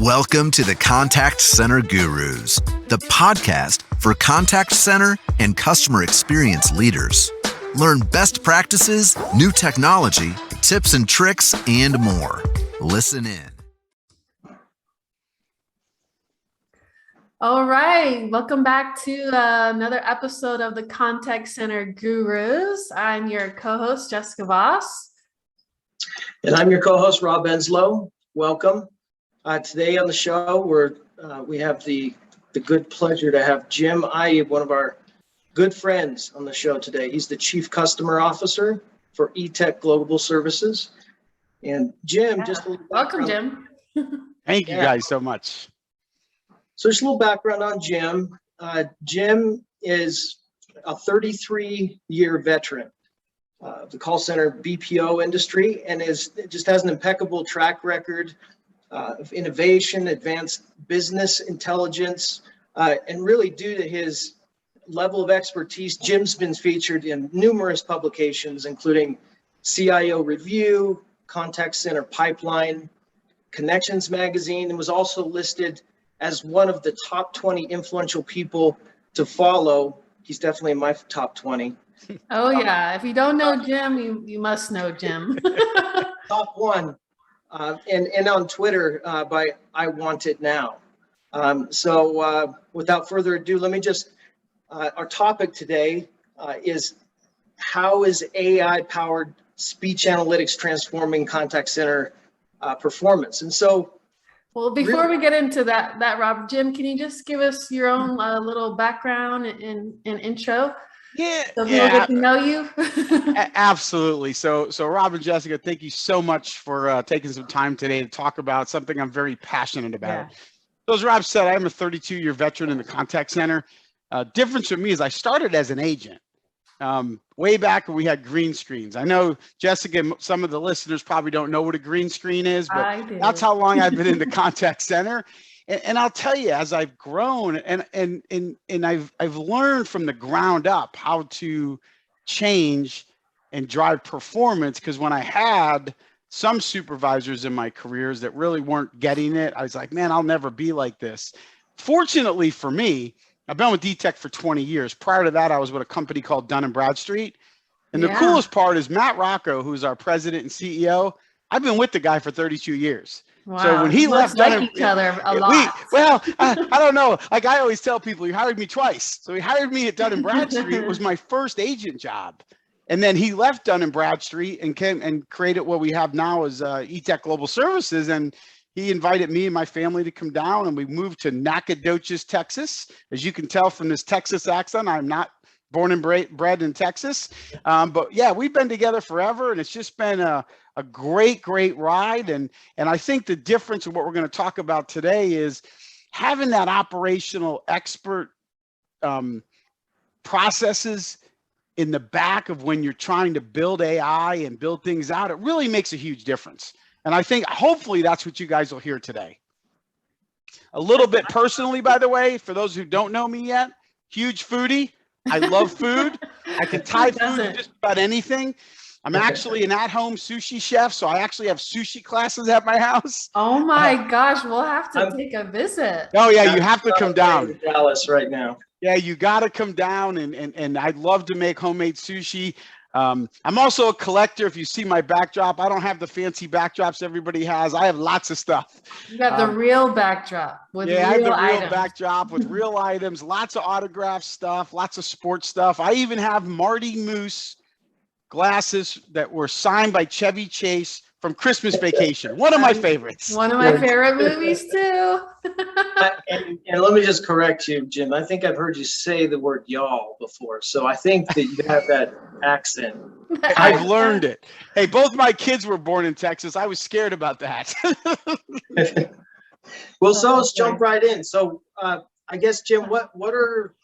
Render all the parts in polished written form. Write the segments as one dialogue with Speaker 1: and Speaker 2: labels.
Speaker 1: Welcome to the Contact Center Gurus, the podcast for contact center and customer experience leaders. Learn best practices, new technology, tips and tricks, and more. Listen in.
Speaker 2: All right, welcome back to another episode of the Contact Center Gurus. I'm your co-host, Jessica Voss.
Speaker 3: And I'm your co-host, Rob Enslow. Welcome. Today on the show, we have the good pleasure to have Jim Ibe, one of our good friends on the show today. He's the Chief Customer Officer for Etech Global Services. And Jim, just a little
Speaker 2: welcome, Jim.
Speaker 4: Thank you guys so much.
Speaker 3: So just a little background on Jim. Jim is a 33-year veteran of the call center BPO industry and just has an impeccable track record of innovation, advanced business intelligence, and really due to his level of expertise, Jim's been featured in numerous publications, including CIO Review, Contact Center Pipeline, Connections Magazine, and was also listed as one of the top 20 influential people to follow. He's definitely in my top 20.
Speaker 2: Oh yeah, if you don't know Jim, you must know Jim.
Speaker 3: Top one, and on Twitter by I Want It Now. So without further ado, let me just, our topic today is how is AI-powered speech analytics transforming contact center performance? And so,
Speaker 2: well, before we get into that, Rob, Jim, can you just give us your own little background and intro?
Speaker 4: Yeah,
Speaker 2: so people get to know you.
Speaker 4: Absolutely. So Rob and Jessica, thank you so much for taking some time today to talk about something I'm very passionate about.
Speaker 2: Yeah.
Speaker 4: So as Rob said, I'm a 32-year veteran in the contact center. Difference for me is I started as an agent. Way back when we had green screens. I know, Jessica, some of the listeners probably don't know what a green screen is, but that's how long I've been in the contact center. And I'll tell you, as I've grown and I've learned from the ground up how to change and drive performance, because when I had some supervisors in my careers that really weren't getting it, I was like, man, I'll never be like this. Fortunately for me, I've been with Etech for 20 years. Prior to that, I was with a company called Dun & Bradstreet. And the coolest part is Matt Rocco, who's our president and CEO. I've been with the guy for 32 years.
Speaker 2: Wow.
Speaker 4: So when he left,
Speaker 2: each other a lot.
Speaker 4: I don't know. Like I always tell people, he hired me twice. So he hired me at Dun & Bradstreet. It was my first agent job. And then he left Dun & Bradstreet and came and created what we have now as Etech Global Services. And he invited me and my family to come down, and we moved to Nacogdoches, Texas. As you can tell from this Texas accent, I'm not born and bred in Texas. But yeah, we've been together forever, and it's just been a great ride. And I think the difference in what we're going to talk about today is having that operational expert processes in the back of when you're trying to build AI and build things out. It really makes a huge difference. And I think hopefully that's what you guys will hear today. A little bit personally, by the way, for those who don't know me yet, huge foodie. I love food. I can tie food to just about anything. I'm actually an at-home sushi chef, so I actually have sushi classes at my house.
Speaker 2: Oh my gosh, we'll have to take a visit.
Speaker 4: Oh yeah, you have to come down.
Speaker 3: In Dallas right now.
Speaker 4: Yeah, you got to come down, and I'd love to make homemade sushi. I'm also a collector. If you see my backdrop, I don't have the fancy backdrops everybody has. I have lots of stuff.
Speaker 2: You got the real backdrop with real items.
Speaker 4: I have the real backdrop with real items, lots of autograph stuff, lots of sports stuff. I even have Marty Moose glasses that were signed by Chevy Chase from Christmas Vacation. One of my favorites.
Speaker 2: One of my favorite movies too.
Speaker 3: And let me just correct you, Jim. I think I've heard you say the word y'all before. So I think that you have that accent.
Speaker 4: I've learned it. Hey, both my kids were born in Texas. I was scared about that.
Speaker 3: Well, so let's jump right in. So I guess, Jim, what are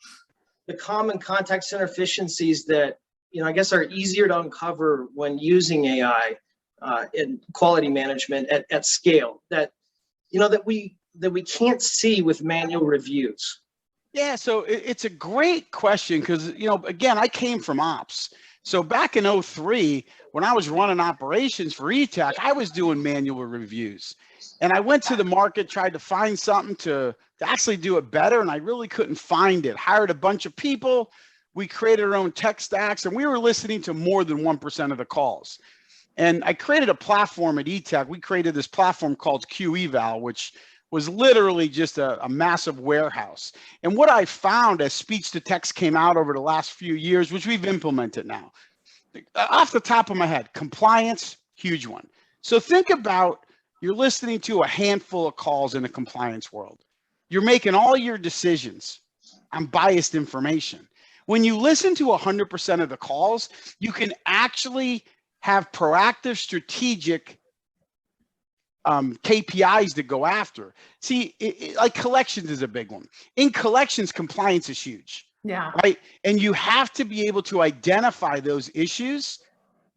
Speaker 3: the common contact center efficiencies that, I guess are easier to uncover when using AI in quality management at scale that we can't see with manual reviews?
Speaker 4: Yeah, so it's a great question because, again, I came from ops. So back in '03, when I was running operations for Etech, I was doing manual reviews. And I went to the market, tried to find something to actually do it better, and I really couldn't find it. Hired a bunch of people. We created our own tech stacks, and we were listening to more than 1% of the calls. And I created a platform at Etech. We created this platform called QEval, which was literally just a massive warehouse. And what I found as speech to text came out over the last few years, which we've implemented now, off the top of my head, compliance, huge one. So think about, you're listening to a handful of calls in the compliance world. You're making all your decisions on biased information. When you listen to 100% of the calls, you can actually have proactive, strategic KPIs to go after. See, like collections is a big one. In collections, compliance is huge.
Speaker 2: Yeah.
Speaker 4: Right. And you have to be able to identify those issues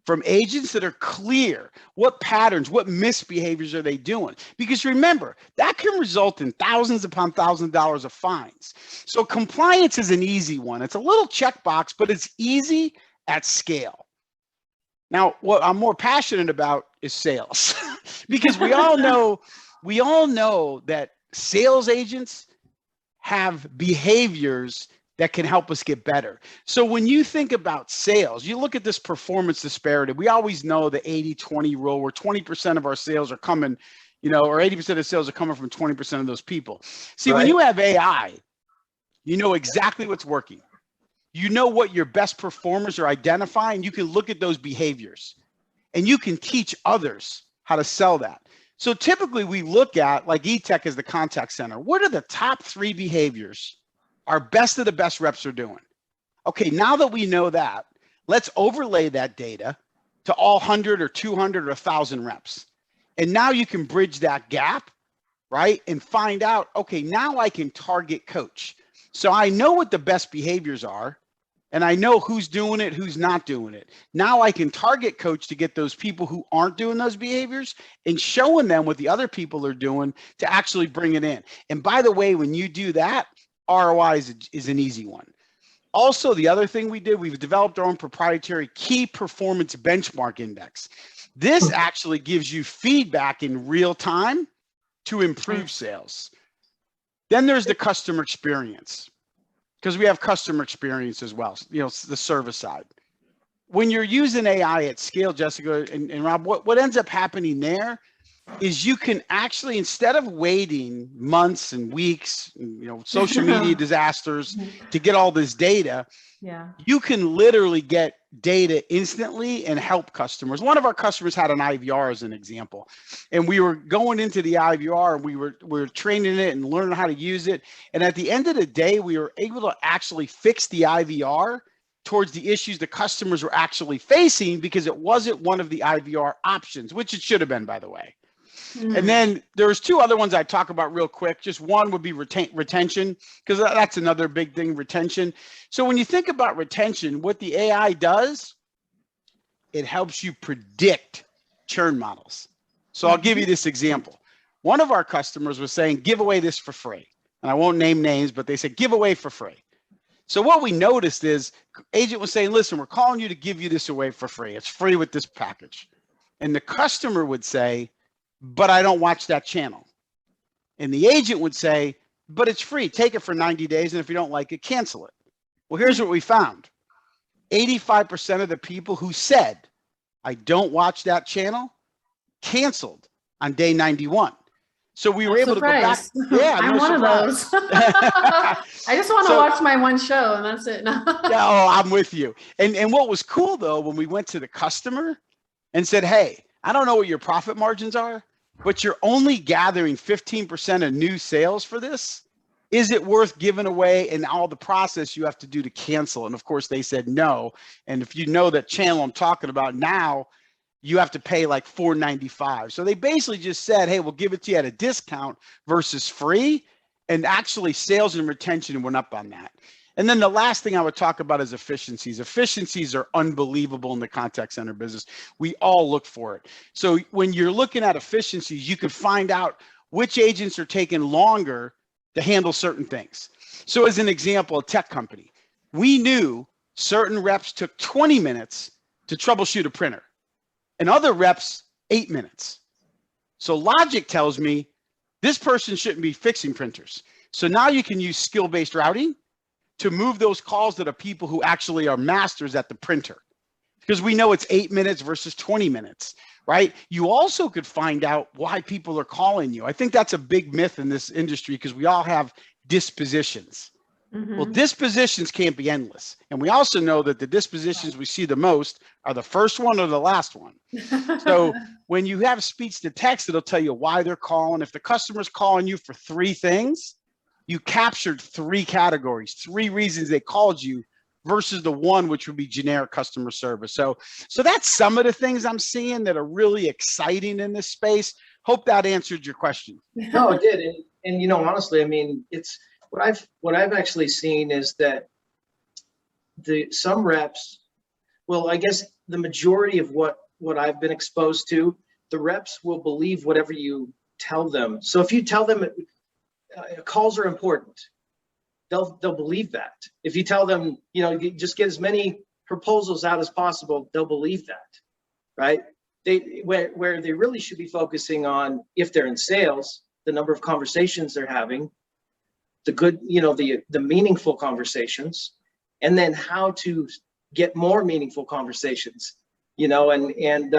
Speaker 4: from agents that are clear. What patterns, what misbehaviors are they doing? Because remember, that can result in thousands upon thousands of dollars of fines. So compliance is an easy one. It's a little checkbox, but it's easy at scale. Now, what I'm more passionate about is sales, because we all know that sales agents have behaviors that can help us get better. So when you think about sales, you look at this performance disparity. We always know the 80-20 rule, where 20% of our sales are coming, or 80% of sales are coming from 20% of those people. See, when you have AI, you know exactly what's working. You know what your best performers are identifying. You can look at those behaviors and you can teach others how to sell that. So typically we look at, like Etech is the contact center. What are the top 3 behaviors our best of the best reps are doing? Okay, now that we know that, let's overlay that data to all 100 or 200 or 1,000 reps. And now you can bridge that gap, right? And find out, okay, now I can target coach. So I know what the best behaviors are, and I know who's doing it, who's not doing it. Now I can target coach to get those people who aren't doing those behaviors and showing them what the other people are doing to actually bring it in. And by the way, when you do that, ROI is an easy one. Also, the other thing we did, we've developed our own proprietary key performance benchmark index. This actually gives you feedback in real time to improve sales. Then there's the customer experience, because we have customer experience as well, the service side. When you're using AI at scale, Jessica and Rob, what ends up happening there is you can actually, instead of waiting months and weeks, social media disasters to get all this data, you can literally get data instantly and help customers. One of our customers had an IVR as an example, and we were going into the IVR and we were training it and learning how to use it. And at the end of the day, we were able to actually fix the IVR towards the issues the customers were actually facing, because it wasn't one of the IVR options, which it should have been, by the way. And then there's 2 other ones I talk about real quick. Just one would be retention, because that's another big thing, retention. So when you think about retention, what the AI does, it helps you predict churn models. So I'll give you this example. One of our customers was saying, give away this for free. And I won't name names, but they said, give away for free. So what we noticed is agent was saying, listen, we're calling you to give you this away for free. It's free with this package. And the customer would say, but I don't watch that channel. And the agent would say, but it's free. Take it for 90 days. And if you don't like it, cancel it. Well, here's what we found. 85% of the people who said, I don't watch that channel, canceled on day 91. So we were able to go back. Yeah,
Speaker 2: I'm one of those. I just want to watch my one show and that's it.
Speaker 4: I'm with you. And what was cool though, when we went to the customer and said, hey, I don't know what your profit margins are, but you're only gathering 15% of new sales for this. Is it worth giving away and all the process you have to do to cancel? And of course they said no. And if you know that channel I'm talking about now, you have to pay like $4.95. So they basically just said, hey, we'll give it to you at a discount versus free. And actually sales and retention went up on that. And then the last thing I would talk about is efficiencies. Efficiencies are unbelievable in the contact center business. We all look for it. So when you're looking at efficiencies, you can find out which agents are taking longer to handle certain things. So as an example, a tech company, we knew Certain reps took 20 minutes to troubleshoot a printer, and other reps 8 minutes. So logic tells me this person shouldn't be fixing printers. So now you can use skill-based routing to move those calls to the people who actually are masters at the printer, because we know it's 8 minutes versus 20 minutes, right? You also could find out why people are calling you. I think that's a big myth in this industry, because we all have dispositions. Well, dispositions can't be endless. And we also know that the dispositions we see the most are the first one or the last one. So when you have speech to text, it'll tell you why they're calling. If the customer's calling you for 3 things, you captured 3 categories, 3 reasons they called you versus the one, which would be generic customer service. So that's some of the things I'm seeing that are really exciting in this space. Hope that answered your question.
Speaker 3: No, it did. And you know, honestly, I mean, it's what I've actually seen is that some reps, well, I guess the majority of what I've been exposed to, the reps will believe whatever you tell them. So if you tell them calls are important, they'll believe that. If you tell them, you know, you just get as many proposals out as possible, they'll believe that, right? Where they really should be focusing on, if they're in sales, the number of conversations they're having, the good, you know, the meaningful conversations, and then how to get more meaningful conversations, you know, and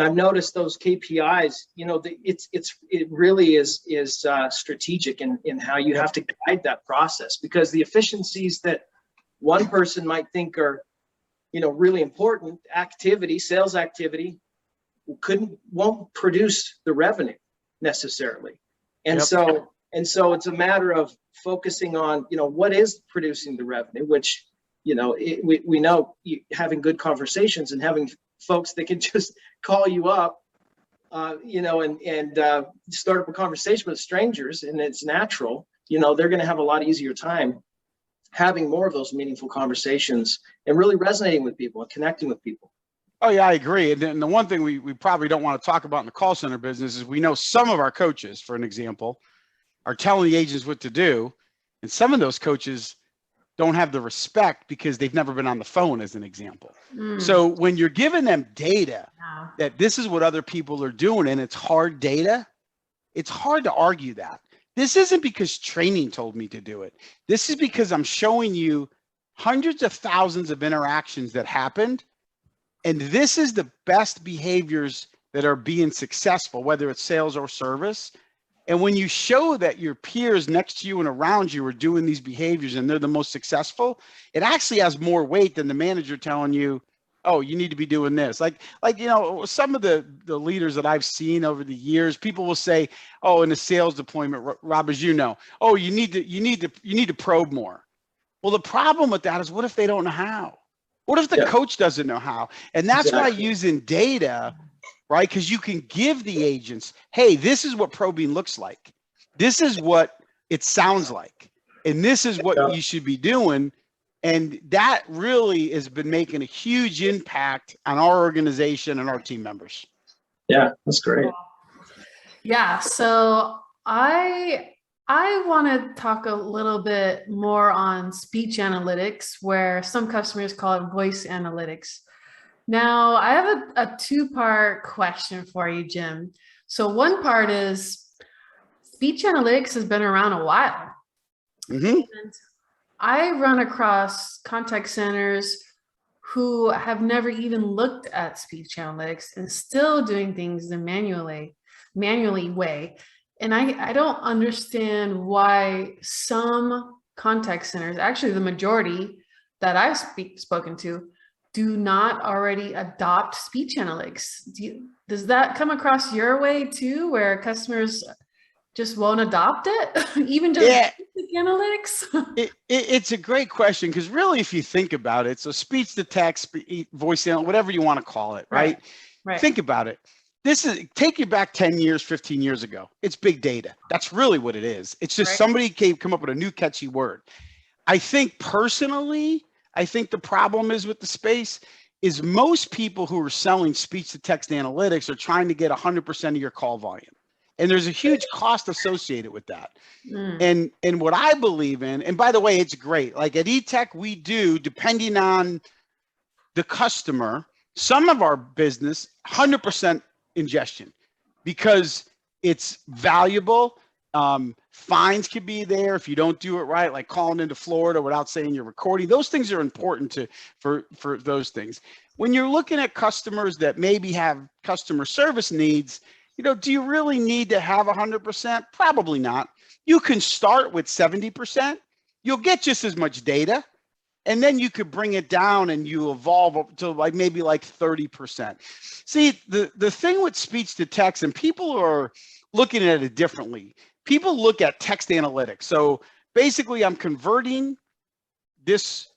Speaker 3: I've noticed those KPIs, you know, it really is strategic in how you have to guide that process, because the efficiencies that one person might think are, you know, really important activity, sales activity, won't produce the revenue necessarily. And
Speaker 4: Yep.
Speaker 3: so it's a matter of focusing on, you know, what is producing the revenue, which, you know, we know having good conversations and having folks that can just call you up, you know, and start up a conversation with strangers, and it's natural, you know, they're going to have a lot easier time having more of those meaningful conversations and really resonating with people and connecting with people.
Speaker 4: Oh yeah, I agree. And then the one thing we probably don't want to talk about in the call center business is we know some of our coaches, for an example, are telling the agents what to do. And some of those coaches don't have the respect because they've never been on the phone, as an example. So when you're giving them data that this is what other people are doing, and it's hard data, it's hard to argue that. This isn't because training told me to do it. This is because I'm showing you hundreds of thousands of interactions that happened. And this is the best behaviors that are being successful, whether it's sales or service. And when you show that your peers next to you and around you are doing these behaviors and they're the most successful, it actually has more weight than the manager telling you, oh, you need to be doing this. Like, you know, some of the leaders that I've seen over the years, people will say, oh, in a sales deployment, Rob, as you know, oh, you need to probe more. Well, the problem with that is, what if they don't know how? What if the coach doesn't know how? And that's why using data, right? Because you can give the agents, hey, this is what probing looks like. This is what it sounds like. And this is what you should be doing. And that really has been making a huge impact on our organization and our team members.
Speaker 3: Yeah, that's great.
Speaker 2: Yeah, so I want to talk a little bit more on speech analytics, where some customers call it voice analytics. Now, I have a 2-part question for you, Jim. So one part is, speech analytics has been around a while. And I run across contact centers who have never even looked at speech analytics and still doing things the manually way. And I don't understand why some contact centers, actually the majority that I've spoken to, do not already adopt speech analytics. Does that come across your way too, where customers just won't adopt it, even just analytics?
Speaker 4: It's a great question, because really, if you think about it, so speech to text, voice, whatever you want to call it, right? Think about it. Take you back 10 years, 15 years ago. It's big data. That's really what it is. It's just somebody come up with a new catchy word. I think personally, the problem is with the space is most people who are selling speech to text analytics are trying to get 100% of your call volume. And there's a huge cost associated with that.
Speaker 2: Mm.
Speaker 4: And what I believe in, and by the way, it's great. Like at Etech, we do, depending on the customer, some of our business, 100% ingestion, because it's valuable. Fines could be there if you don't do it right, like calling into Florida without saying you're recording. Those things are important for those things. When you're looking at customers that maybe have customer service needs, do you really need to have 100%? Probably not. You can start with 70%. You'll get just as much data. And then you could bring it down and you evolve up to maybe 30%. See, the thing with speech to text, and people are looking at it differently. People look at text analytics. So basically, I'm converting this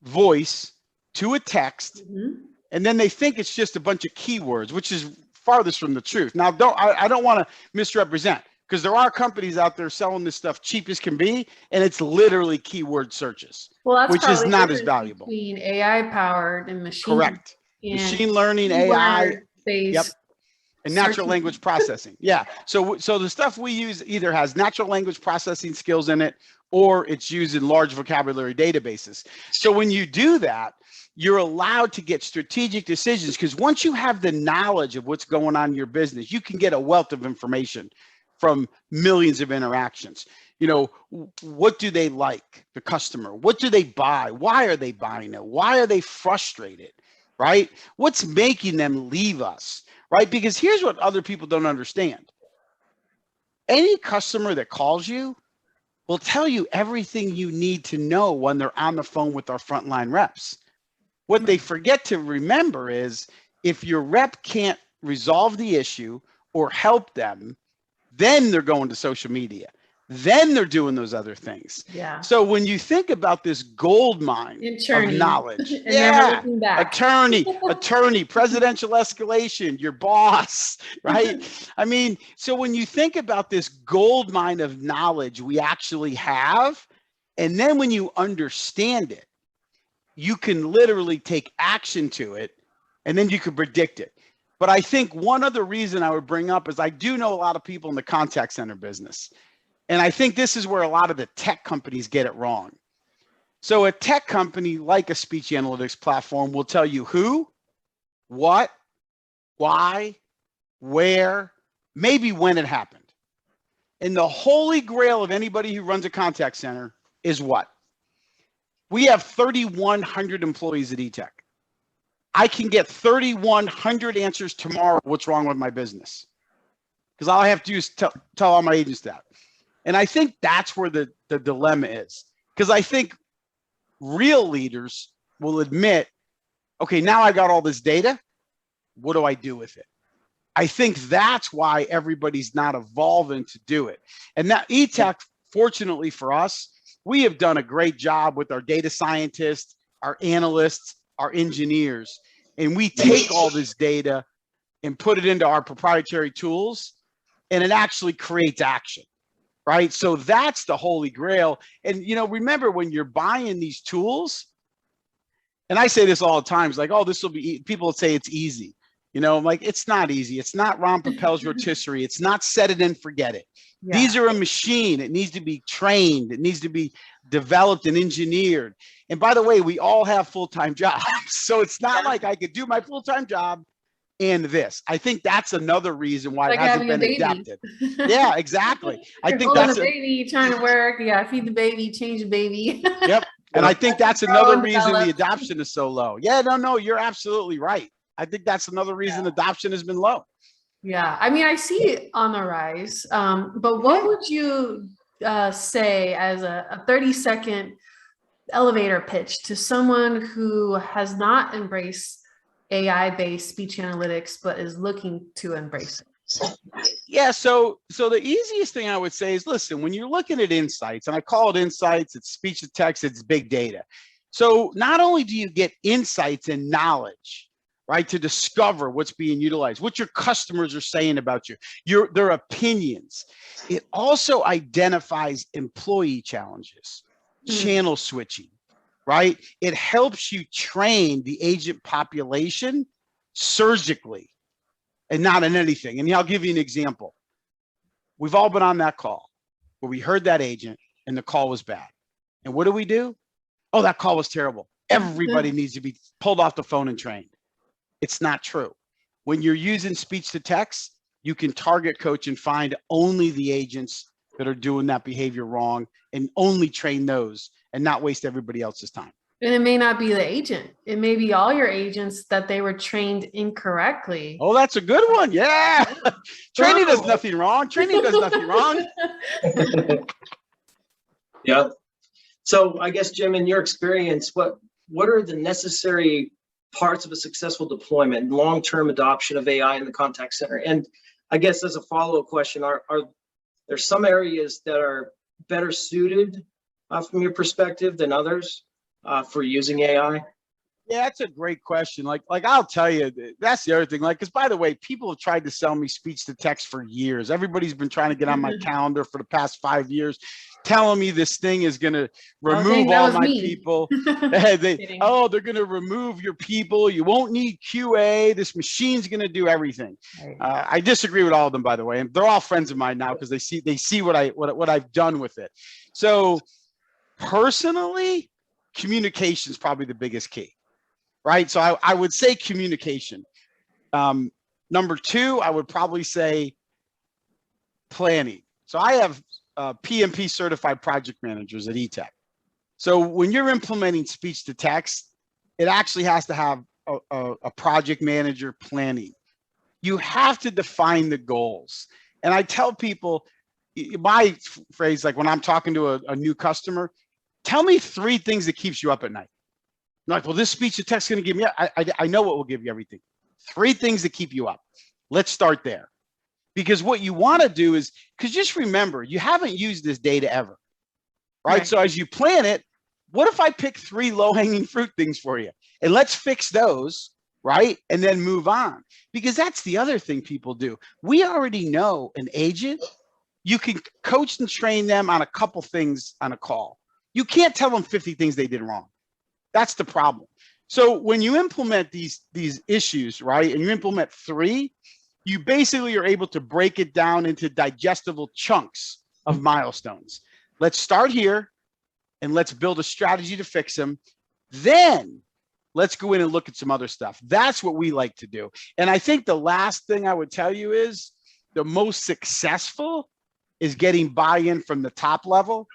Speaker 4: voice to a text, and then they think it's just a bunch of keywords, which is farthest from the truth. Now, I don't want to misrepresent, because there are companies out there selling this stuff cheap as can be, and it's literally keyword searches, which is not as valuable.
Speaker 2: Between AI powered and machine.
Speaker 4: Correct. Machine learning, AI, yep, and natural language processing. Yeah. So the stuff we use either has natural language processing skills in it, or it's used in large vocabulary databases. So when you do that, you're allowed to get strategic decisions, because once you have the knowledge of what's going on in your business, you can get a wealth of information from millions of interactions. What do they like, the customer? What do they buy? Why are they buying it? Why are they frustrated, right? What's making them leave us, right? Because here's what other people don't understand. Any customer that calls you will tell you everything you need to know when they're on the phone with our frontline reps. What they forget to remember is, if your rep can't resolve the issue or help them, then they're going to social media. Then they're doing those other things.
Speaker 2: Yeah.
Speaker 4: So when you think about this gold mine of knowledge, attorney, presidential escalation, your boss, right? I mean, so when you think about this gold mine of knowledge we actually have, and then when you understand it, you can literally take action to it, and then you can predict it. But I think one other reason I would bring up is, I do know a lot of people in the contact center business. And I think this is where a lot of the tech companies get it wrong. So a tech company like a speech analytics platform will tell you who, what, why, where, maybe when it happened. And the holy grail of anybody who runs a contact center is what? We have 3,100 employees at Etech. I can get 3,100 answers tomorrow what's wrong with my business, because all I have to do is tell all my agents that. And I think that's where the dilemma is, because I think real leaders will admit, okay, now I got all this data. What do I do with it? I think that's why everybody's not evolving to do it. And that Etech, fortunately for us, we have done a great job with our data scientists, our analysts, our engineers, and we take all this data and put it into our proprietary tools, and it actually creates action, right? So that's the holy grail. And, remember, when you're buying these tools, and I say this all the time, it's like, oh, this will be, people say it's easy. I'm like, it's not easy. It's not Ron Popeil's rotisserie. It's not set it and forget it. Yeah. These are a machine. It needs to be trained. It needs to be developed and engineered. And by the way, we all have full-time jobs. So it's not like I could do my full-time job and this. I think that's another reason why it hasn't been adapted. Yeah, exactly. I think that's
Speaker 2: a baby trying to work. Yeah, feed the baby, change the baby.
Speaker 4: Yep. And I think that's another reason the adoption is so low. Yeah, no, you're absolutely right. I think that's another reason adoption has been low.
Speaker 2: Yeah, I mean, I see it on the rise. But what would you say as a 30-second elevator pitch to someone who has not embraced AI-based speech analytics, but is looking to embrace it?
Speaker 4: Yeah, so the easiest thing I would say is, listen, when you're looking at insights, and I call it insights, it's speech to text, it's big data. So not only do you get insights and knowledge, right, to discover what's being utilized, what your customers are saying about you, their opinions. It also identifies employee challenges, channel switching, right? It helps you train the agent population surgically and not in anything. And I'll give you an example. We've all been on that call where we heard that agent and the call was bad. And what do? Oh, that call was terrible. Everybody needs to be pulled off the phone and trained. It's not true. When you're using speech to text, you can target coach and find only the agents that are doing that behavior wrong and only train those and not waste everybody else's time.
Speaker 2: And it may not be the agent. It may be all your agents that they were trained incorrectly.
Speaker 4: Oh, that's a good one. Yeah. Training does nothing wrong. Training does nothing wrong.
Speaker 3: Yeah. So I guess, Jim, in your experience, what are the necessary parts of a successful deployment and long-term adoption of AI in the contact center? And I guess as a follow-up question, are there some areas that are better suited from your perspective than others for using AI?
Speaker 4: Yeah, that's a great question. Like I'll tell you, that's the other thing. Like, because by the way, people have tried to sell me speech to text for years. Everybody's been trying to get on my calendar for the past 5 years, telling me this thing is going to remove all my people. they're going to remove your people. You won't need QA. This machine's going to do everything. Right. I disagree with all of them, by the way, and they're all friends of mine now because they see what I've done with it. So personally, communication is probably the biggest key. Right. So I would say communication. Number two, I would probably say planning. So I have PMP certified project managers at Etech. So when you're implementing speech to text, it actually has to have a project manager planning. You have to define the goals. And I tell people, my phrase, like when I'm talking to a new customer, tell me 3 things that keeps you up at night. Like, well, this speech to text is going to give me, I know what will give you everything. 3 things that keep you up. Let's start there. Because what you want to do is, because just remember, you haven't used this data ever, right? So as you plan it, what if I pick 3 low-hanging fruit things for you? And let's fix those, right? And then move on. Because that's the other thing people do. We already know an agent, you can coach and train them on a couple things on a call. You can't tell them 50 things they did wrong. That's the problem. So when you implement these issues, right, and you implement 3, you basically are able to break it down into digestible chunks of milestones. Let's start here and let's build a strategy to fix them. Then let's go in and look at some other stuff. That's what we like to do. And I think the last thing I would tell you is the most successful is getting buy-in from the top level.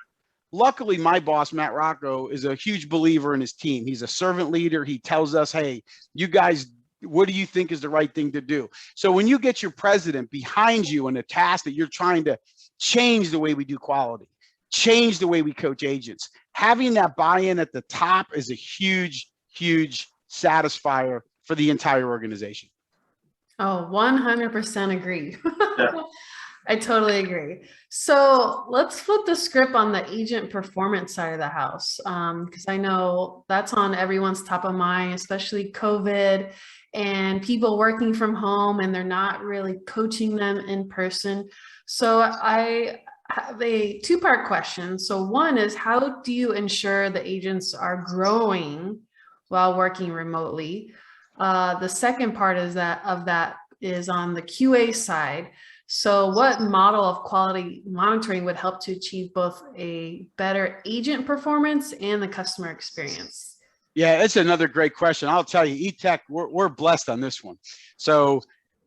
Speaker 4: Luckily, my boss, Matt Rocco, is a huge believer in his team. He's a servant leader. He tells us, hey, you guys, what do you think is the right thing to do? So when you get your president behind you in a task that you're trying to change the way we do quality, change the way we coach agents, having that buy-in at the top is a huge, huge satisfier for the entire organization.
Speaker 2: Oh, 100% agree. I totally agree. So let's flip the script on the agent performance side of the house, because I know that's on everyone's top of mind, especially COVID and people working from home and they're not really coaching them in person. So I have a 2-part question. So one is, how do you ensure the agents are growing while working remotely? The second part is that is on the QA side. So what model of quality monitoring would help to achieve both a better agent performance and the customer experience?
Speaker 4: Yeah, it's another great question. I'll tell you, Etech, we're blessed on this one. So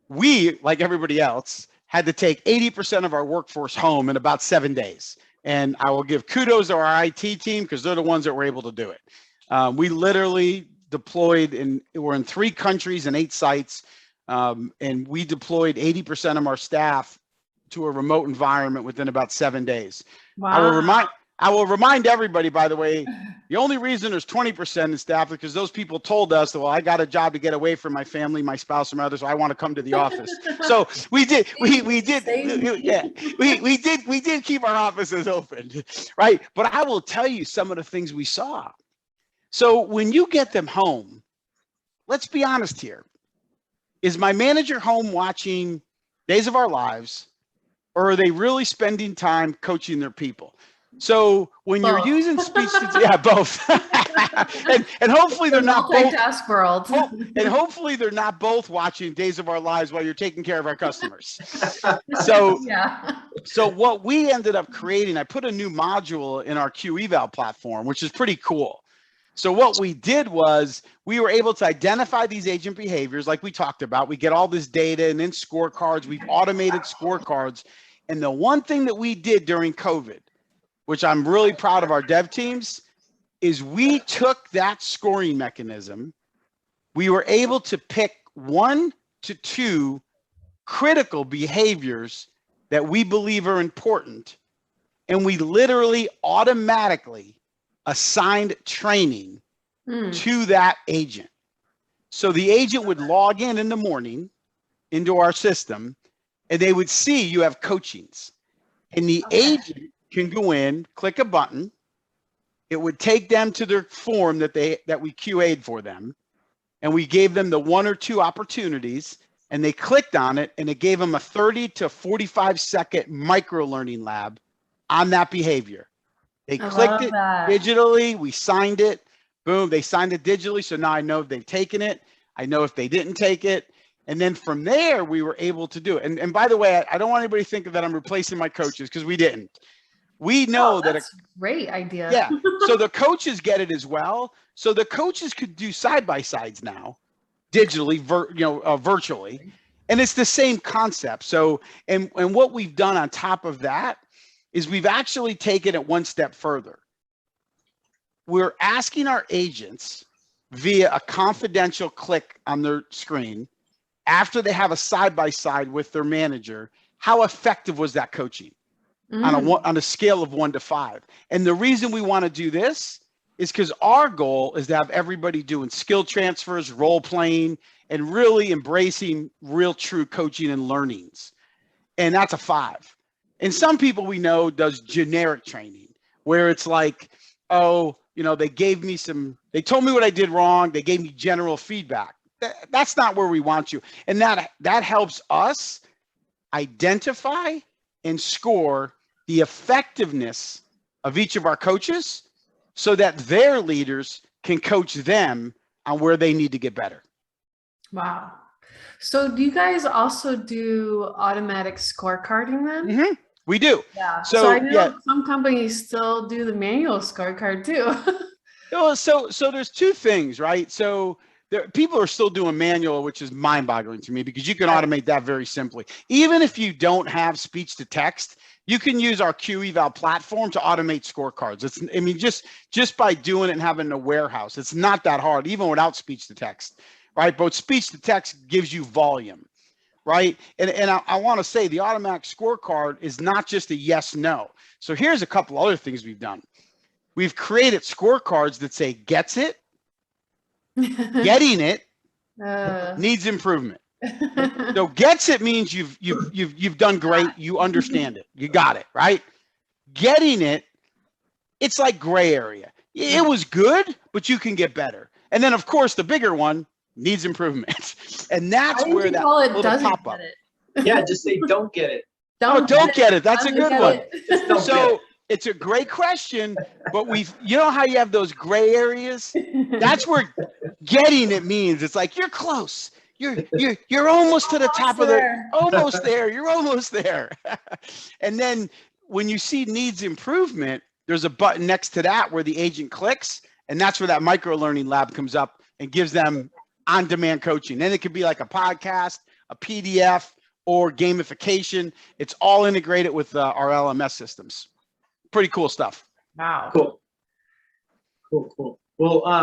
Speaker 4: we, like everybody else, had to take 80% of our workforce home in about 7 days. And I will give kudos to our IT team because they're the ones that were able to do it. We literally deployed we're in 3 countries and 8 sites. And we deployed 80% of our staff to a remote environment within about 7 days. Wow. I will remind everybody, by the way, the only reason there's 20% in staff is because those people told us that, well, I got a job to get away from my family, my spouse, and my others, so I want to come to the office. So we did keep our offices open, right? But I will tell you some of the things we saw. So when you get them home, let's be honest here. Is my manager home watching Days of Our Lives, or are they really spending time coaching their people? So when
Speaker 2: both.
Speaker 4: You're using speech to, yeah, both. and hopefully they're not both.
Speaker 2: Multitask world.
Speaker 4: And hopefully they're not both watching Days of Our Lives while you're taking care of our customers. So
Speaker 2: yeah.
Speaker 4: So what we ended up creating, I put a new module in our Q eval platform, which is pretty cool. So what we did was we were able to identify these agent behaviors like we talked about. We get all this data and then scorecards. We've automated scorecards. And the one thing that we did during COVID, which I'm really proud of our dev teams, is we took that scoring mechanism. We were able to pick 1 to 2 critical behaviors that we believe are important. And we literally automatically assigned training to that agent. So the agent would log in the morning into our system, and they would see you have coachings. And the agent can go in, click a button. It would take them to their form that we QA'd for them. And we gave them the 1 or 2 opportunities, and they clicked on it, and it gave them a 30 to 45 second micro learning lab on that behavior. They clicked it digitally. We signed it. Boom. They signed it digitally. So now I know if they've taken it. I know if they didn't take it. And then from there, we were able to do it. And by the way, I don't want anybody to think that I'm replacing my coaches, because we didn't. We know
Speaker 2: that's a great idea.
Speaker 4: Yeah. So the coaches get it as well. So the coaches could do side-by-sides now, digitally, virtually. And it's the same concept. So, and what we've done on top of that is we've actually taken it one step further. We're asking our agents via a confidential click on their screen, after they have a side-by-side with their manager, how effective was that coaching on a scale of 1 to 5? And the reason we want to do this is because our goal is to have everybody doing skill transfers, role playing, and really embracing real true coaching and learnings. And that's a 5. And some people we know does generic training, where it's like, oh, they told me what I did wrong. They gave me general feedback. That's not where we want you. And that helps us identify and score the effectiveness of each of our coaches so that their leaders can coach them on where they need to get better.
Speaker 2: Wow. So do you guys also do automatic scorecarding then?
Speaker 4: Mm-hmm. We do.
Speaker 2: Yeah. So I know some companies still do the manual scorecard too.
Speaker 4: So there's 2 things, right? So people are still doing manual, which is mind-boggling to me, because you can automate that very simply. Even if you don't have speech to text, you can use our Q eval platform to automate scorecards. Just by doing it and having a warehouse, it's not that hard, even without speech to text, right? But speech to text gives you volume, right? And I want to say the automatic scorecard is not just a yes, no. So here's a couple other things we've done. We've created scorecards that say gets it, getting it, needs improvement. So gets it means you've done great. You understand it. You got it, right? Getting it, it's like gray area. It was good, but you can get better. And then of course the bigger one needs improvement. And that's where that little pop up.
Speaker 3: Yeah, just say don't get it.
Speaker 4: Don't get it. That's a good one. So it's a great question, but you know how you have those gray areas? That's where getting it means. It's like you're close. You're almost to the top of almost there. You're almost there. And then when you see needs improvement, there's a button next to that where the agent clicks, and that's where that micro learning lab comes up and gives them on-demand coaching. And it could be like a podcast, a PDF, or gamification. It's all integrated with our LMS systems. Pretty cool stuff.
Speaker 2: Wow.
Speaker 3: Cool. Well, I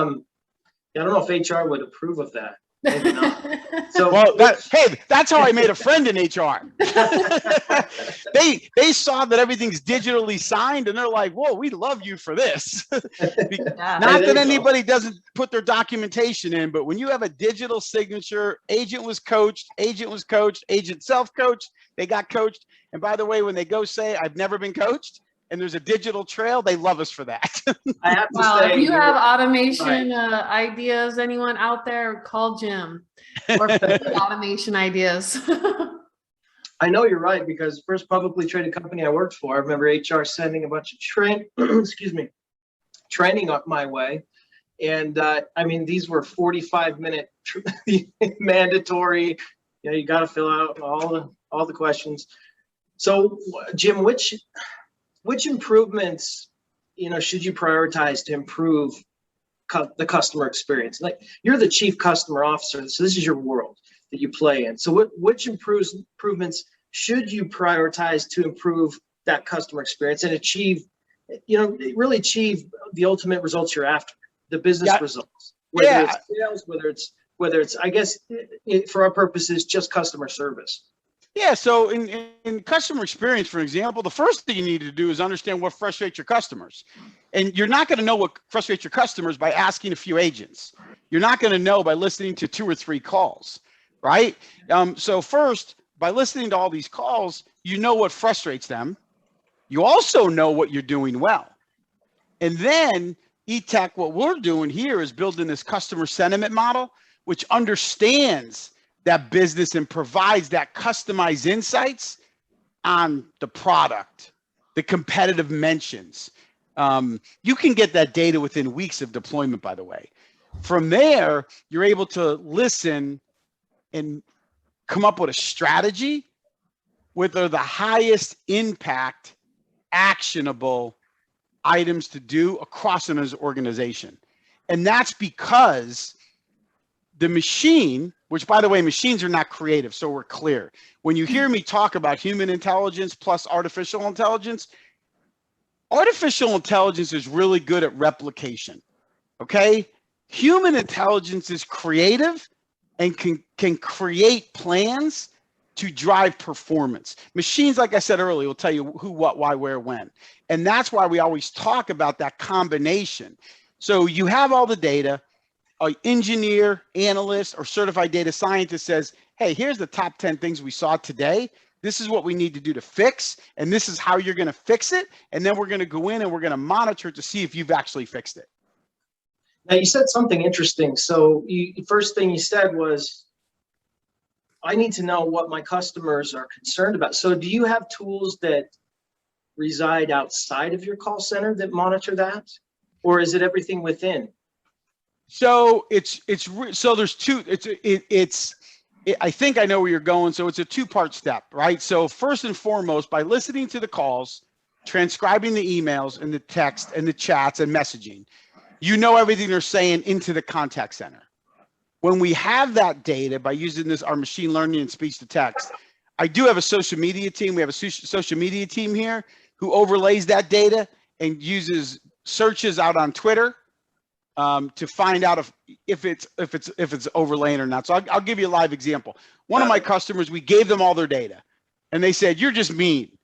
Speaker 3: don't know if HR would approve of that. Maybe not. So,
Speaker 4: that's how I made a friend in HR. They saw that everything's digitally signed, and they're like, "Whoa, we love you for this." Not that anybody doesn't put their documentation in, but when you have a digital signature, agent was coached, agent self-coached, they got coached. And by the way, when they go say, "I've never been coached," and there's a digital trail, they love us for that.
Speaker 3: I have to say,
Speaker 2: if you have automation ideas, anyone out there, call Jim or automation ideas.
Speaker 3: I know you're right, because first publicly traded company I worked for, I remember HR sending a bunch of training up my way. And these were 45-minute mandatory, you got to fill out all the questions. So Jim, which improvements, should you prioritize to improve the customer experience? Like, you're the chief customer officer, so this is your world that you play in. So which improvements should you prioritize to improve that customer experience and really achieve the ultimate results you're after, the business results, whether it's sales, whether it's, I guess, for our purposes, just customer service.
Speaker 4: Yeah, so in customer experience, for example, the first thing you need to do is understand what frustrates your customers. And you're not going to know what frustrates your customers by asking a few agents. You're not going to know by listening to 2 or 3 calls, right? So first, by listening to all these calls, you know what frustrates them. You also know what you're doing well. And then Etech, what we're doing here is building this customer sentiment model, which understands that business and provides that customized insights on the product, the competitive mentions. You can get that data within weeks of deployment, by the way. From there, you're able to listen and come up with a strategy with the highest impact, actionable items to do across an organization. And that's because the machine, which, by the way, machines are not creative, so we're clear. When you hear me talk about human intelligence plus artificial intelligence is really good at replication, okay? Human intelligence is creative and can create plans to drive performance. Machines, like I said earlier, will tell you who, what, why, where, when. And that's why we always talk about that combination. So you have all the data. An engineer, analyst, or certified data scientist says, hey, here's the top 10 things we saw today. This is what we need to do to fix, and this is how you're going to fix it. And then we're going to go in and we're going to monitor to see if you've actually fixed it.
Speaker 3: Now, you said something interesting. So the first thing you said was, I need to know what my customers are concerned about. So do you have tools that reside outside of your call center that monitor that? Or is it everything within?
Speaker 4: So so there's two, I think I know where you're going. So it's a 2-part step, right? So first and foremost, by listening to the calls, transcribing the emails and the text and the chats and messaging, you know everything they're saying into the contact center. When we have that data by using our machine learning and speech to text, I do have a social media team. We have a social media team here who overlays that data and uses searches out on Twitter to find out if it's overlaying or not. So I'll give you a live example. One of my customers, we gave them all their data, and they said, "You're just mean.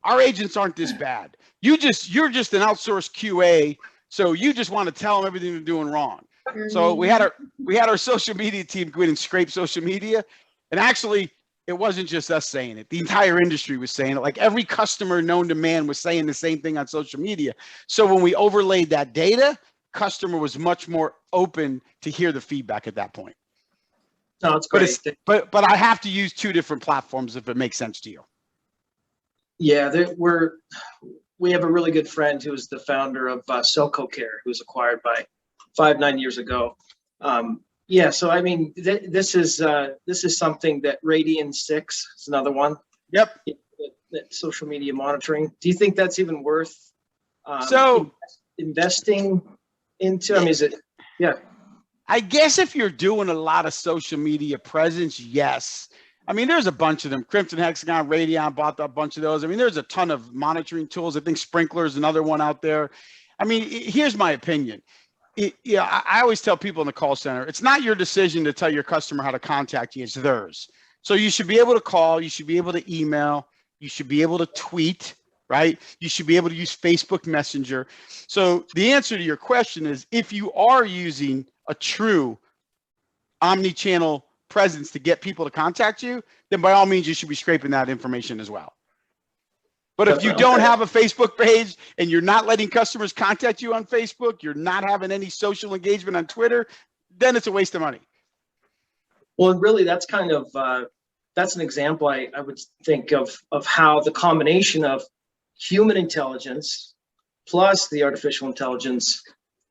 Speaker 4: Our agents aren't this bad. You're just an outsourced QA, so you just want to tell them everything they're doing wrong." So we had our social media team go in and scrape social media, and actually, it wasn't just us saying it. The entire industry was saying it. Like, every customer known to man was saying the same thing on social media. So when we overlaid that data, customer was much more open to hear the feedback at that point.
Speaker 3: No, it's great.
Speaker 4: But I have to use 2 different platforms if it makes sense to you.
Speaker 3: Yeah, we have a really good friend who is the founder of Selco Care, who was acquired by 5-9 years ago. Yeah, so I mean, this is something that Radian 6 is another one.
Speaker 4: Yep.
Speaker 3: That social media monitoring. Do you think that's even worth investing into? I mean, is it? Yeah.
Speaker 4: I guess if you're doing a lot of social media presence, yes. I mean, there's a bunch of them. Crimson Hexagon, Radion bought a bunch of those. I mean, there's a ton of monitoring tools. I think Sprinkler is another one out there. I mean, here's my opinion. I always tell people in the call center, it's not your decision to tell your customer how to contact you. It's theirs. So you should be able to call. You should be able to email. You should be able to tweet, right? You should be able to use Facebook Messenger. So the answer to your question is, if you are using a true omni-channel presence to get people to contact you, then by all means, you should be scraping that information as well. But if you don't have a Facebook page and you're not letting customers contact you on Facebook, you're not having any social engagement on Twitter, then it's a waste of money.
Speaker 3: Well, really, that's kind of, that's an example I would think of how the combination of human intelligence plus the artificial intelligence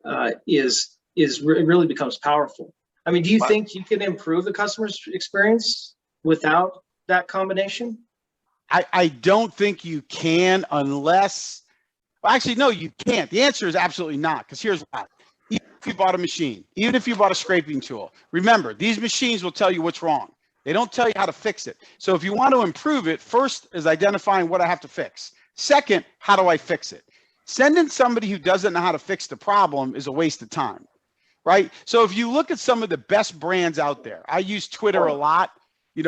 Speaker 3: really becomes powerful. I mean, do you think you can improve the customer's experience without that combination?
Speaker 4: I don't think you can unless, well, actually, no, you can't. The answer is absolutely not, because here's why. Even if you bought a machine, even if you bought a scraping tool, remember, these machines will tell you what's wrong. They don't tell you how to fix it. So if you want to improve it, first is identifying what I have to fix. Second, how do I fix it? Sending somebody who doesn't know how to fix the problem is a waste of time, right? So if you look at some of the best brands out there, I use Twitter a lot, I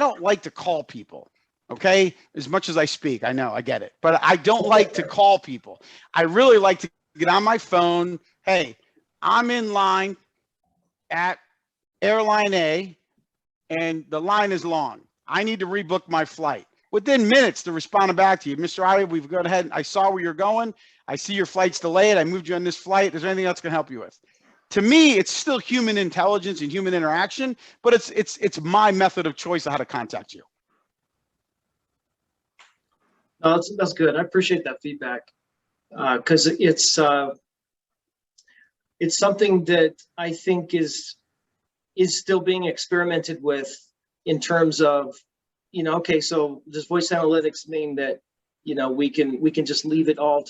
Speaker 4: don't like to call people. Okay, as much as I speak, I know, I get it, but I don't like to call people. I really like to get on my phone. Hey, I'm in line at airline A, and the line is long. I need to rebook my flight. Within minutes to respond back to you, Mr. Ivey, we've gone ahead. I saw where you're going. I see your flight's delayed. I moved you on this flight. Is there anything else I can help you with? To me, it's still human intelligence and human interaction, but it's my method of choice of how to contact you.
Speaker 3: No, that's good. I appreciate that feedback, because it's something that I think is still being experimented with in terms of, okay, so does voice analytics mean that we can just leave it all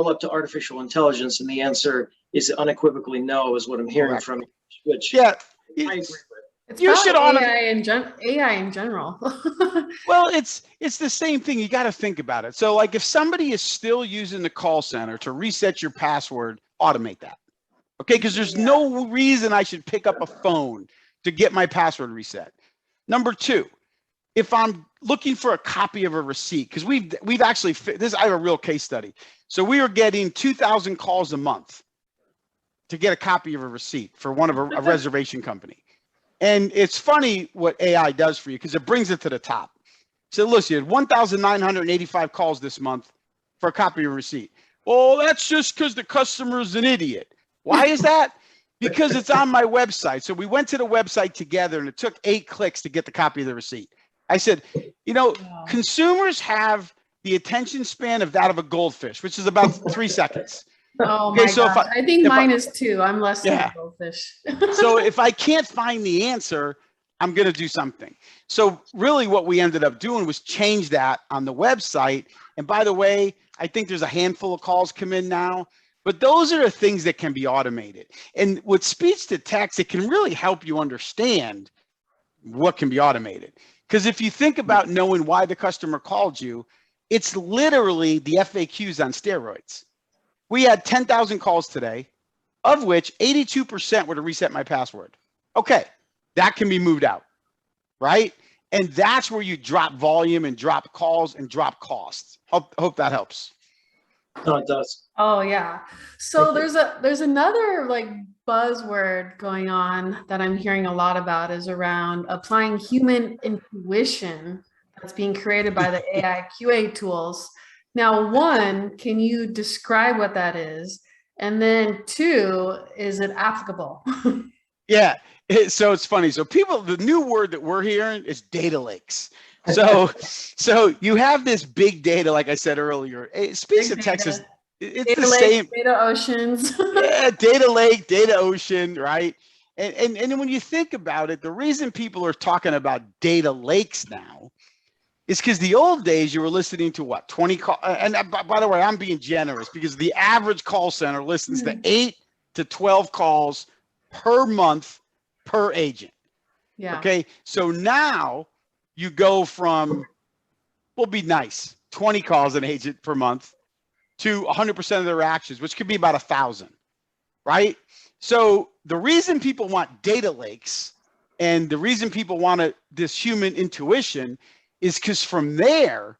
Speaker 3: up to artificial intelligence? And the answer is unequivocally no, is what I'm hearing
Speaker 4: Correct.
Speaker 3: from you, which
Speaker 4: Yeah,
Speaker 3: I agree with.
Speaker 2: It's
Speaker 4: you should
Speaker 2: AI in general.
Speaker 4: Well, it's the same thing. You got to think about it. So like if somebody is still using the call center to reset your password, automate that. Okay, because there's no reason I should pick up a phone to get my password reset. Number two, if I'm looking for a copy of a receipt, because we've actually I have a real case study. So we were getting 2,000 calls a month to get a copy of a receipt for one of a reservation company. And it's funny what AI does for you, because it brings it to the top. So listen, you had 1,985 calls this month for a copy of a receipt. Well, that's just because the customer's an idiot. Why is that? Because it's on my website. So we went to the website together, and it took 8 clicks to get the copy of the receipt. I said, consumers have the attention span of that of a goldfish, which is about 3 seconds.
Speaker 2: Oh my gosh. I think mine is 2. I'm less than a goldfish.
Speaker 4: So if I can't find the answer, I'm going to do something. So really what we ended up doing was change that on the website. And by the way, I think there's a handful of calls come in now, but those are the things that can be automated. And with speech to text, it can really help you understand what can be automated. Because if you think about knowing why the customer called you, it's literally the FAQs on steroids. We had 10,000 calls today, of which 82% were to reset my password. Okay, that can be moved out, right? And that's where you drop volume and drop calls and drop costs. Hope that helps.
Speaker 3: No, it does.
Speaker 2: Oh yeah. So there's another like buzzword going on that I'm hearing a lot about, is around applying human intuition that's being created by the AI QA tools. Now, 1, can you describe what that is? And then 2, is it applicable?
Speaker 4: Yeah. So it's funny. So the new word that we're hearing is data lakes. So you have this big data, like I said earlier. Speech to text is it's
Speaker 2: data
Speaker 4: the
Speaker 2: lake,
Speaker 4: same.
Speaker 2: Data oceans.
Speaker 4: Yeah, data lake, data ocean, right? And when you think about it, the reason people are talking about data lakes now is because the old days you were listening to what, 20 calls. And by the way, I'm being generous, because the average call center listens to 8 to 12 calls per month per agent.
Speaker 2: Yeah.
Speaker 4: Okay. So now you go from, we'll be nice, 20 calls an agent per month to 100% of their actions, which could be about 1,000, right? So the reason people want data lakes and the reason people want this human intuition is because from there,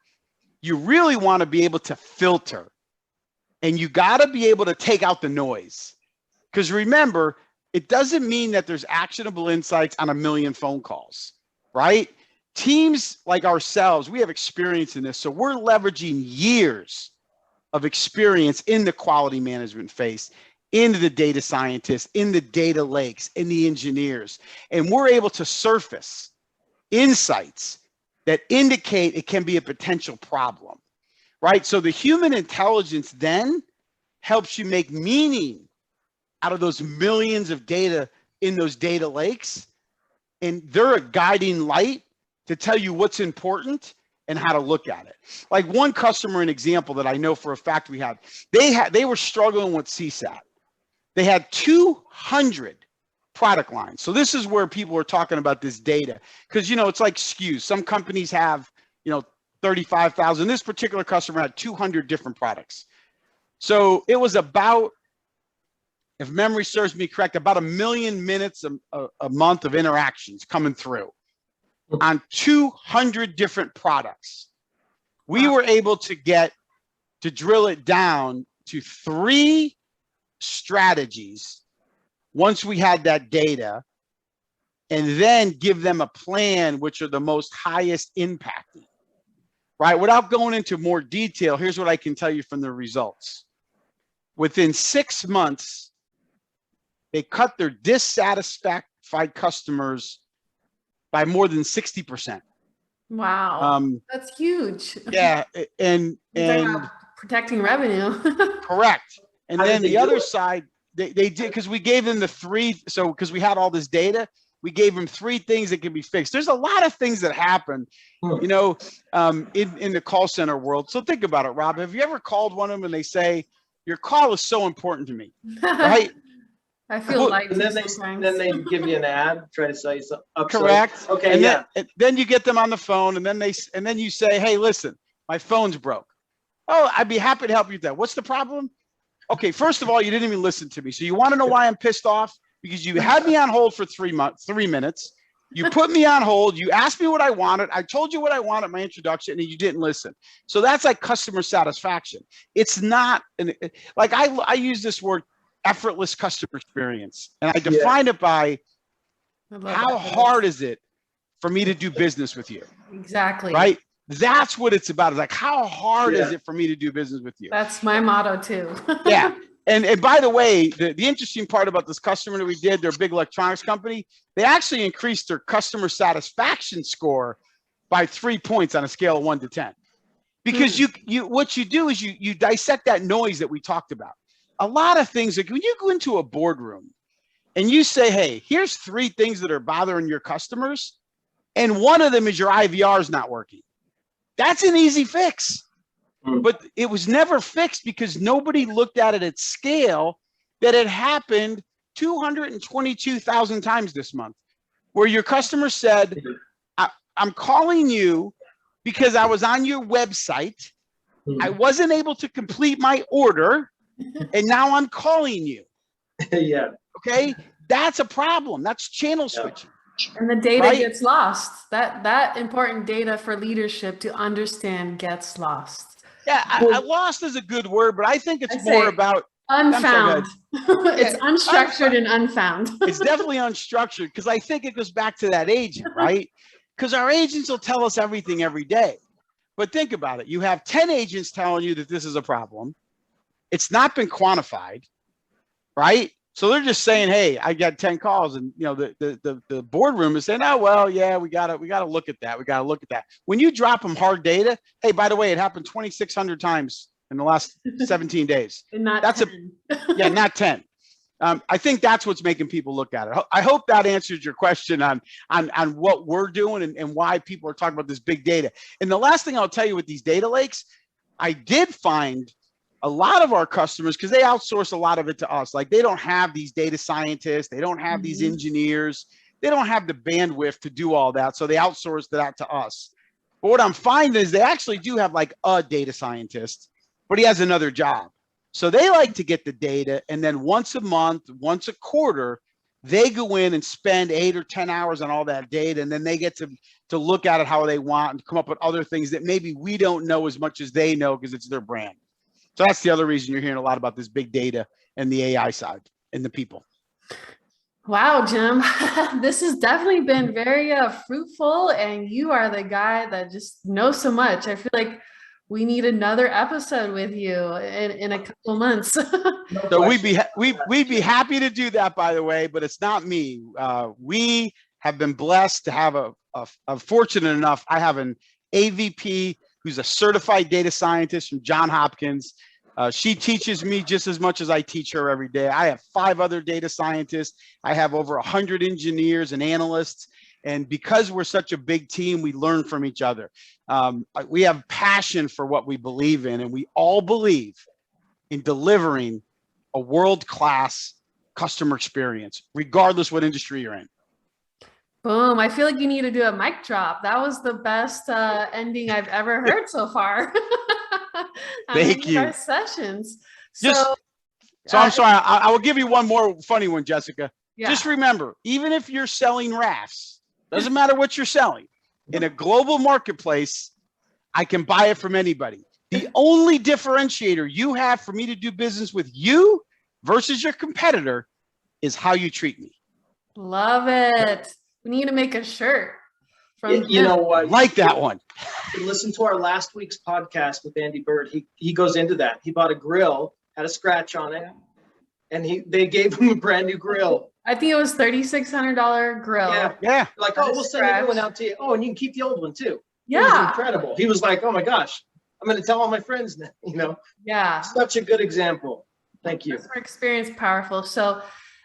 Speaker 4: you really want to be able to filter, and you got to be able to take out the noise. Because remember, it doesn't mean that there's actionable insights on 1 million phone calls, right? Teams like ourselves, we have experience in this. So we're leveraging years of experience in the quality management phase, into the data scientists, in the data lakes, in the engineers. And we're able to surface insights that indicate it can be a potential problem, right? So the human intelligence then helps you make meaning out of those millions of data in those data lakes. And they're a guiding light to tell you what's important and how to look at it. Like one customer, an example that I know for a fact we had, they were struggling with CSAT. They had 200 product lines. So this is where people are talking about this data, because, you know, it's like SKUs. Some companies have, you know, 35,000. This particular customer had 200 different products. So it was about, if memory serves me correct, about 1 million minutes a month of interactions coming through on 200 different products. We were able to drill it down to 3 strategies once we had that data, and then give them a plan which are the most highest impacting, right? Without going into more detail, here's what I can tell you from the results. Within 6 months, they cut their dissatisfied customers by more than 60%.
Speaker 2: Wow, that's huge.
Speaker 4: Yeah, and
Speaker 2: protecting revenue.
Speaker 4: correct. And
Speaker 3: How
Speaker 4: then
Speaker 3: did they
Speaker 4: the
Speaker 3: do
Speaker 4: other
Speaker 3: it?
Speaker 4: side, they did, because we gave them the 3. So because we had all this data, we gave them 3 things that can be fixed. There's a lot of things that happen, you know, in the call center world. So think about it, Rob. Have you ever called one of them and they say, your call is so important to me, right?
Speaker 2: I feel like
Speaker 3: And then they give you an ad, try to sell you some upsell.
Speaker 4: Correct.
Speaker 3: Okay,
Speaker 4: and
Speaker 3: yeah.
Speaker 4: Then you get them on the phone, and then you say, hey, listen, my phone's broke. Oh, I'd be happy to help you with that. What's the problem? Okay, first of all, you didn't even listen to me. So you want to know why I'm pissed off? Because you had me on hold for 3 minutes. You put me on hold. You asked me what I wanted. I told you what I wanted, my introduction, and you didn't listen. So that's like customer satisfaction. It's not like I use this word, effortless customer experience, and I define it by how hard is it for me to do business with you?
Speaker 2: Exactly.
Speaker 4: Right? That's what it's about. It's like, how hard is it for me to do business with you?
Speaker 2: That's my motto too.
Speaker 4: Yeah. And by the way, the interesting part about this customer that we did, they're a big electronics company. They actually increased their customer satisfaction score by 3 points on a scale of 1 to 10. Because what you do is you dissect that noise that we talked about. A lot of things, like when you go into a boardroom and you say, hey, here's 3 things that are bothering your customers, and one of them is your IVR is not working. That's an easy fix. But it was never fixed because nobody looked at it at scale, that it happened 222,000 times this month, where your customer said, I'm calling you because I was on your website. I wasn't able to complete my order, and now I'm calling you.
Speaker 3: Yeah.
Speaker 4: Okay, that's a problem. That's channel switching.
Speaker 2: And the data gets lost. That important data for leadership to understand gets lost.
Speaker 4: Yeah, lost is a good word, but I think it's more about
Speaker 2: unfound. It's unstructured and unfound.
Speaker 4: It's definitely unstructured, because I think it goes back to that agent, right? Because our agents will tell us everything every day. But think about it. You have 10 agents telling you that this is a problem. It's not been quantified, right? So they're just saying, hey, I got 10 calls, and you know the boardroom is saying, oh, well, yeah, we gotta look at that. We gotta look at that. When you drop them hard data, hey, by the way, it happened 2,600 times in the last 17 days.
Speaker 2: Not 10.
Speaker 4: Not 10. I think that's what's making people look at it. I hope that answers your question on what we're doing and why people are talking about this big data. And the last thing I'll tell you with these data lakes, I did find a lot of our customers, because they outsource a lot of it to us. Like, they don't have these data scientists, they don't have these engineers, they don't have the bandwidth to do all that. So they outsource that to us. But what I'm finding is they actually do have like a data scientist, but he has another job. So they like to get the data, and then once a month, once a quarter, they go in and spend 8 or 10 hours on all that data, and then they get to look at it how they want and come up with other things that maybe we don't know as much as they know, because it's their brand. So that's the other reason you're hearing a lot about this big data and the AI side and the people.
Speaker 2: Wow, Jim, this has definitely been very fruitful, and you are the guy that just knows so much. I feel like we need another episode with you in a couple of months.
Speaker 4: So we'd be happy to do that, by the way, but it's not me. We have been blessed to have a fortunate enough. I have an AVP who's a certified data scientist from Johns Hopkins. She teaches me just as much as I teach her every day. I have 5 other data scientists. I have over 100 engineers and analysts. And because we're such a big team, we learn from each other. We have passion for what we believe in, and we all believe in delivering a world-class customer experience, regardless what industry you're in.
Speaker 2: Boom. I feel like you need to do a mic drop. That was the best ending I've ever heard so far.
Speaker 4: Thank you.
Speaker 2: Our sessions.
Speaker 4: So I'm sorry. I will give you one more funny one, Jessica.
Speaker 2: Yeah.
Speaker 4: Just remember, even if you're selling rafts, doesn't matter what you're selling, in a global marketplace, I can buy it from anybody. The only differentiator you have for me to do business with you versus your competitor is how you treat me.
Speaker 2: Love it. We need to make a shirt.
Speaker 3: You know what?
Speaker 4: Like that one.
Speaker 3: Listen to our last week's podcast with Andy Bird. He goes into that. He bought a grill, had a scratch on it, and they gave him a brand new grill.
Speaker 2: I think it was $3,600 grill.
Speaker 4: Yeah.
Speaker 3: Like, oh, we'll send a new one out to you. Oh, and you can keep the old one too.
Speaker 2: Yeah.
Speaker 3: It was incredible. He was like, oh my gosh, I'm going to tell all my friends now,
Speaker 2: Yeah.
Speaker 3: Such a good example. Thank you.
Speaker 2: Customer experience powerful. So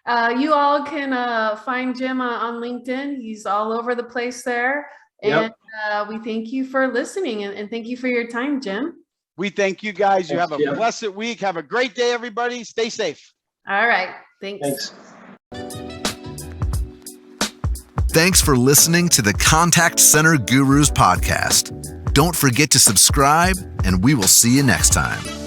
Speaker 2: you all can find Jim on LinkedIn. He's all over the place there.
Speaker 3: Yep.
Speaker 2: And we thank you for listening and thank you for your time, Jim.
Speaker 4: We thank you guys. You
Speaker 3: Thanks,
Speaker 4: have a
Speaker 3: Jim.
Speaker 4: blessed week. Have a great day, everybody. Stay safe.
Speaker 2: All right. Thanks.
Speaker 1: Thanks for listening to the Contact Center Gurus podcast. Don't forget to subscribe, and we will see you next time.